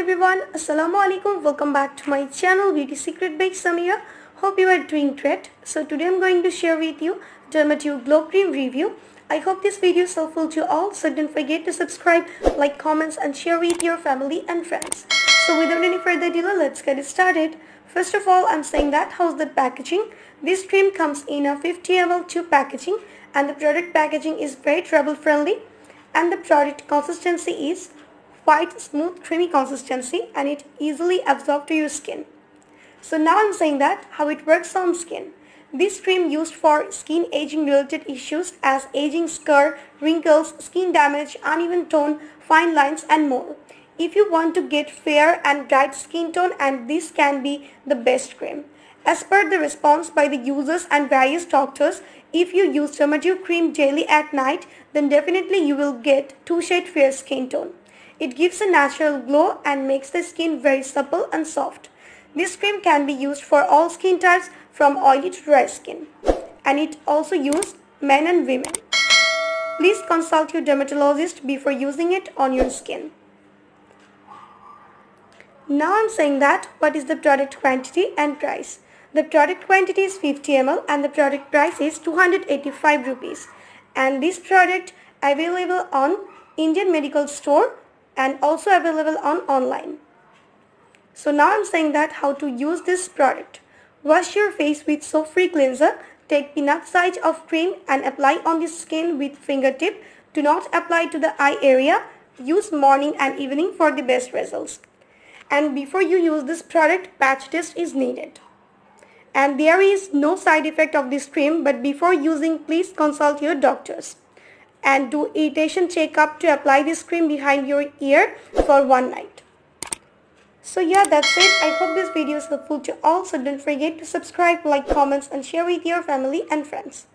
everyone, Assalamualaikum. Welcome back to my channel Beauty Secret by Samira. Hope you are doing great. So today I'm going to share with you Dermadew Glow Cream review. I hope this video is helpful to you all, so don't forget to subscribe, like, comments and share with your family and friends. So without any further delay, let's get started. First of all, I'm saying that how's the packaging? This cream comes in a 50 ml tube packaging and the product packaging is very travel friendly, and the product consistency is white, smooth, creamy consistency, and it easily absorbs to your skin. So now I'm saying that how it works on skin. This cream used for skin aging related issues as aging scar, wrinkles, skin damage, uneven tone, fine lines and more. If you want to get fair and bright skin tone, and this can be the best cream. As per the response by the users and various doctors, if you use Dermadew cream daily at night, then definitely you will get 2-shade fair skin tone. It gives a natural glow and makes the skin very supple and soft. This cream can be used for all skin types from oily to dry skin. And it also used men and women. Please consult your dermatologist before using it on your skin. Now I'm saying that what is the product quantity and price. The product quantity is 50 ml and the product price is 285 rupees. And this product available on Indian medical store and also available on online. So now I'm saying that how to use this product. Wash your face with soap-free cleanser. Take enough size of cream and apply on the skin with fingertip. Do not apply to the eye area. Use morning and evening for the best results. And before you use this product, patch test is needed. And there is no side effect of this cream, but before using, please consult your doctors. And do irritation checkup to apply this cream behind your ear for one night. So yeah, that's it. I hope this video is helpful to all. So don't forget to subscribe, like, comments and share with your family and friends.